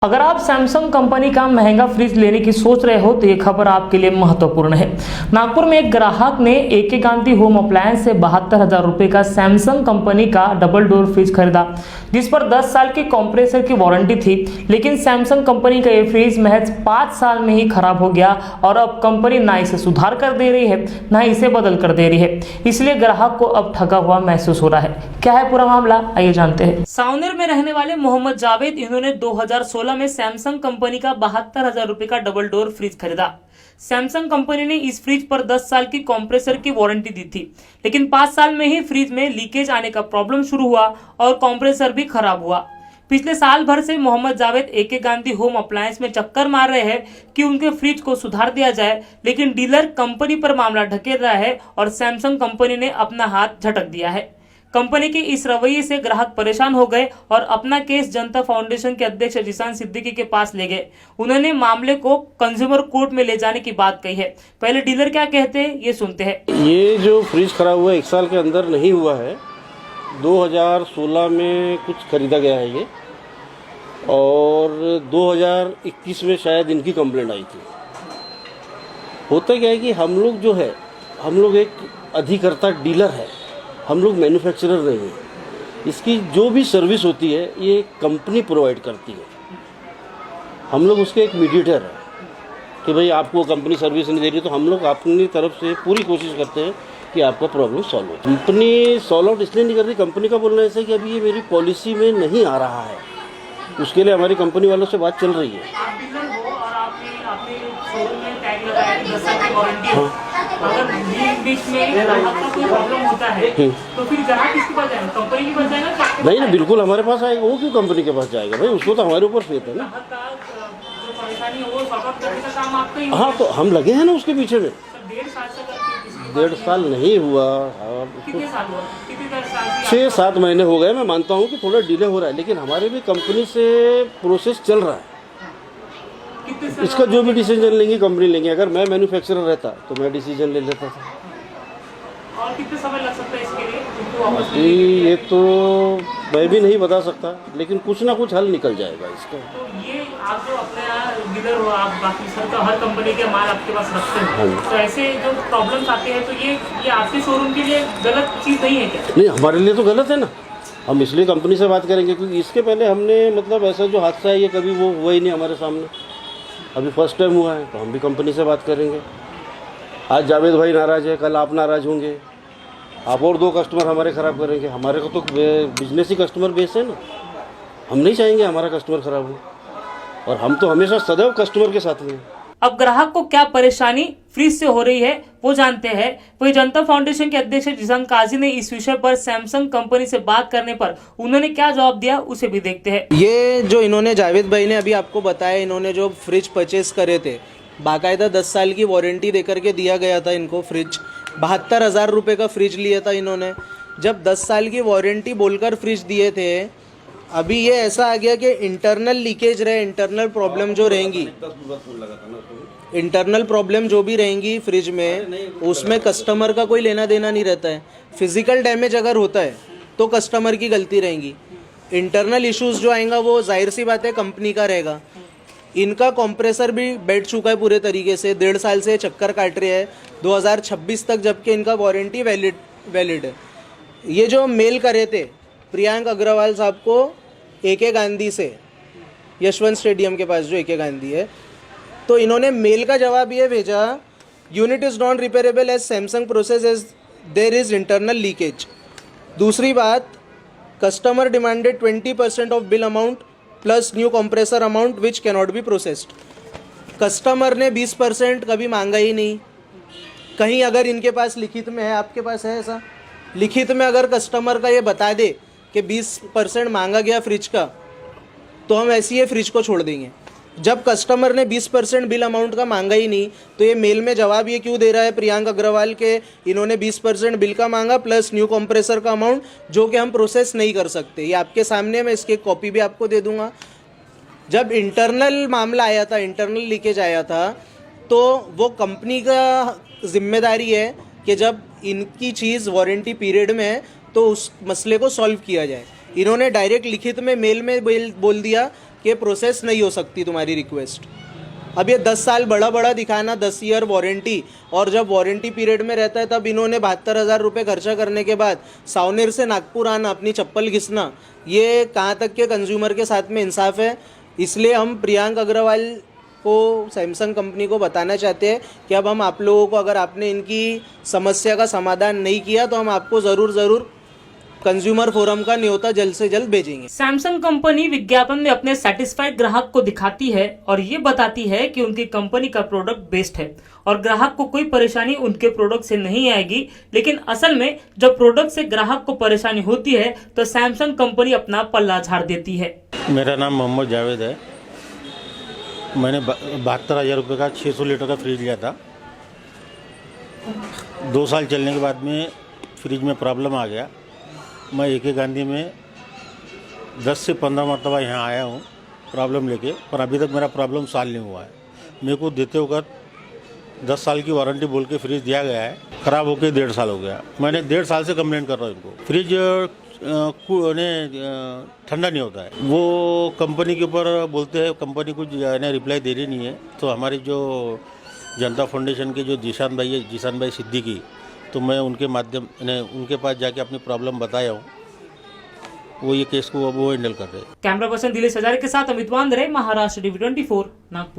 अगर आप Samsung company का महंगा फ्रिज लेने की सोच रहे हो तो ये खबर आपके लिए महत्वपूर्ण है। नागपुर में एक ग्राहक ने एके गांधी होम अप्लायंस से 72,000 रुपये का सैमसंग कंपनी का डबल डोर फ्रिज खरीदा, जिस पर 10 साल की कंप्रेसर की वारंटी थी। लेकिन सैमसंग कंपनी का ये फ्रिज महज 5 साल में ही खराब हो गया और अब कंपनी ना इसे सुधार कर दे रही है ना इसे बदल कर दे रही है। इसलिए ग्राहक को अब ठगा हुआ महसूस हो रहा है। क्या है पूरा मामला, आइए जानते हैं। सावनेर में रहने वाले मोहम्मद जावेद, इन्होंने 2016 में सैमसंग कंपनी का 72,000 रुपए का डबल डोर फ्रिज खरीदा। सैमसंग कंपनी ने इस फ्रिज पर 10 साल की कंप्रेसर की वारंटी दी थी, लेकिन 5 साल में ही फ्रिज में लीकेज आने का प्रॉब्लम शुरू हुआ और कंप्रेसर भी खराब हुआ। पिछले साल भर से मोहम्मद जावेद एके गांधी होम अप्लायंस में चक्कर मार रहे हैं कि उनके फ्रिज को सुधार दिया जाए, लेकिन डीलर कंपनी पर मामला ढकेल रहा है और सैमसंग कंपनी ने अपना हाथ झटक दिया है। कंपनी के इस रवैये से ग्राहक परेशान हो गए और अपना केस जनता फाउंडेशन के अध्यक्ष जिशान सिद्दीकी के पास ले गए। उन्होंने मामले को कंज्यूमर कोर्ट में ले जाने की बात कही है। पहले डीलर क्या कहते हैं ये सुनते हैं। ये जो फ्रिज खराब हुआ 1 साल के अंदर नहीं हुआ है, 2016 में कुछ खरीदा गया है ये, और 2021 में शायद इनकी कंप्लेंट आई थी। होता क्या है कि हम लोग एक अधिकर्ता डीलर है, हम लोग मैन्युफैक्चरर नहीं हैं। इसकी जो भी सर्विस होती है ये कंपनी प्रोवाइड करती है, हम लोग उसके एक मीडिएटर हैं कि भाई आपको कंपनी सर्विस नहीं दे रही, तो हम लोग अपनी तरफ से पूरी कोशिश करते हैं कि आपका प्रॉब्लम सॉल्व हो। कंपनी सॉल्व आउट इसलिए नहीं कर रही, कंपनी का बोलना ऐसा है कि अभी ये मेरी पॉलिसी में नहीं आ रहा है, उसके लिए हमारी कंपनी वालों से बात चल रही है। अगर बीच में ग्राहक का कोई प्रॉब्लम होता है तो फिर ग्राहक किसके पास जाएगा? कंपनी के पास जाएगा? नहीं ना, बिल्कुल हमारे पास आएगा। वो क्यों कंपनी के पास जाएगा भाई, उसको तो हमारे ऊपर फेथ है ना। जो परेशानी है वो सॉल्व आउट करने का काम आपका ही। हाँ, तो हम लगे हैं ना उसके पीछे में। 1.5 साल नहीं हुआ, 6-7 महीने हो गए। मैं मानता हूँ कि थोड़ा डिले हो रहा है, लेकिन हमारे भी कंपनी से प्रोसेस चल रहा है। इसका जो भी डिसीजन लेंगी कंपनी लेंगे। अगर मैं मैन्युफैक्चरर रहता तो मैं डिसीजन ले लेता था। और कितना समय लग सकता है इसके लिए? ये तो मैं भी नहीं बता सकता, लेकिन कुछ ना कुछ हल निकल जाएगा इसका। तो ये आप जो अपने डीलर हो, आप बाकी हर कंपनी के माल आपके पास रखते हो, तो ऐसे जो प्रॉब्लम्स आते हैं तो ये आपके शोरूम के लिए गलत चीज़ नहीं है क्या? नहीं, हमारे लिए तो गलत है ना। हम इसलिए कंपनी से बात करेंगे क्योंकि इसके पहले हमने ऐसा जो हादसा है ये कभी वो हुआ ही नहीं हमारे सामने। अभी फर्स्ट टाइम हुआ है, तो हम भी कंपनी से बात करेंगे। आज जावेद भाई नाराज़ है, कल आप नाराज़ होंगे, आप और 2 कस्टमर हमारे ख़राब करेंगे। हमारे को तो बिजनेस ही कस्टमर बेस है ना, हम नहीं चाहेंगे हमारा कस्टमर ख़राब हो, और हम तो हमेशा सदैव कस्टमर के साथ में हैं। अब ग्राहक को क्या परेशानी फ्रिज से हो रही है वो जानते हैं। वही जनता फाउंडेशन के अध्यक्ष जिशान काजी ने इस विषय पर सैमसंग कंपनी से बात करने पर उन्होंने क्या जवाब दिया उसे भी देखते हैं। ये जो इन्होंने जावेद भाई ने अभी आपको बताया, इन्होंने जो फ्रिज परचेस करे थे, बाकायदा 10 साल की वारंटी देकर के दिया गया था इनको फ्रिज। 72,000 रुपये का फ्रिज लिया था इन्होंने। जब 10 साल की वारंटी बोलकर फ्रिज दिए थे, अभी ये ऐसा आ गया कि इंटरनल लीकेज रहे, इंटरनल प्रॉब्लम जो रहेंगी, इंटरनल प्रॉब्लम जो भी रहेंगी फ्रिज में, उसमें कस्टमर का कोई लेना देना नहीं रहता है। फिजिकल डैमेज अगर होता है तो कस्टमर की गलती रहेगी, इंटरनल इश्यूज जो आएगा वो जाहिर सी बात है कंपनी का रहेगा। इनका कंप्रेसर भी बैठ चुका है पूरे तरीके से, 1.5 साल से चक्कर काट रहे हैं 2026 तक, जबकि इनका वारंटी वैलिड है। ये जो मेल करे थे प्रियांक अग्रवाल साहब को एके गांधी से, यशवंत स्टेडियम के पास जो एके गांधी है, तो इन्होंने मेल का जवाब ये भेजा, unit is non repairable as Samsung process as there is internal leakage. दूसरी बात, customer demanded 20% of bill amount plus new compressor amount which cannot be processed. Customer ने 20% कभी मांगा ही नहीं। कहीं अगर इनके पास लिखित में है, आपके पास है ऐसा लिखित में, अगर कस्टमर का ये बता दे कि 20% मांगा गया फ्रिज का, तो हम ऐसे ही फ्रिज को छोड़ देंगे। जब कस्टमर ने 20% बिल अमाउंट का मांगा ही नहीं, तो ये मेल में जवाब ये क्यों दे रहा है प्रियांक अग्रवाल के इन्होंने 20% बिल का मांगा प्लस न्यू कंप्रेसर का अमाउंट, जो कि हम प्रोसेस नहीं कर सकते। ये आपके सामने, मैं इसकी कॉपी भी आपको दे दूंगा। जब इंटरनल मामला आया था, इंटरनल लीकेज आया था, तो वो कंपनी का जिम्मेदारी है कि जब इनकी चीज़ वारंटी पीरियड में है तो उस मसले को सॉल्व किया जाए। इन्होंने डायरेक्ट लिखित में मेल में बोल दिया कि प्रोसेस नहीं हो सकती तुम्हारी रिक्वेस्ट। अब ये 10 साल बड़ा बड़ा दिखाना, 10 ईयर वारंटी, और जब वारंटी पीरियड में रहता है तब इन्होंने 72,000 रुपये खर्चा करने के बाद सावनेर से नागपुर आना, अपनी चप्पल घिसना, ये कहाँ तक के कंज्यूमर के साथ में इंसाफ है। इसलिए हम प्रियांक अग्रवाल को, सैमसंग कंपनी को बताना चाहते हैं कि अब हम आप लोगों को, अगर आपने इनकी समस्या का समाधान नहीं किया तो हम आपको ज़रूर कंज्यूमर फोरम का न्योता जल्द से जल्द भेजेंगे। सैमसंग कंपनी विज्ञापन में अपने सेटिस्फाइड ग्राहक को दिखाती है और ये बताती है कि उनकी कंपनी का प्रोडक्ट बेस्ट है और ग्राहक को कोई परेशानी उनके प्रोडक्ट से नहीं आएगी, लेकिन असल में जब प्रोडक्ट से ग्राहक को परेशानी होती है तो सैमसंग कंपनी अपना पल्ला झाड़ देती है। मेरा नाम मोहम्मद जावेद है। मैंने 72,000 रुपये का 600 लीटर का फ्रिज लिया था। 2 साल चलने के बाद में फ्रिज में प्रॉब्लम आ गया। मैं AK गांधी में 10 से 15 मरतबा यहाँ आया हूँ प्रॉब्लम लेके, पर अभी तक मेरा प्रॉब्लम सॉल्व नहीं हुआ है। मेरे को देते वक्त 10 साल की वारंटी बोल के फ्रिज दिया गया है, ख़राब होके 1.5 साल हो गया। मैंने 1.5 साल से कंप्लेंट कर रहा हूँ इनको। फ्रिज ठंडा नहीं होता है। वो कंपनी के ऊपर बोलते हैं, कंपनी कुछ रिप्लाई दे रही नहीं है। तो हमारी जो जनता फाउंडेशन के जो जीशान भाई सिद्दीकी, तो मैं उनके माध्यम उनके पास जाके अपनी प्रॉब्लम बताया हूँ। वो ये केस को वो हैंडल कर रहे हैं। कैमरा पर्सन दिलेश हजारे के साथ अमित वांद्रे, महाराष्ट्र TV 24, नागपुर।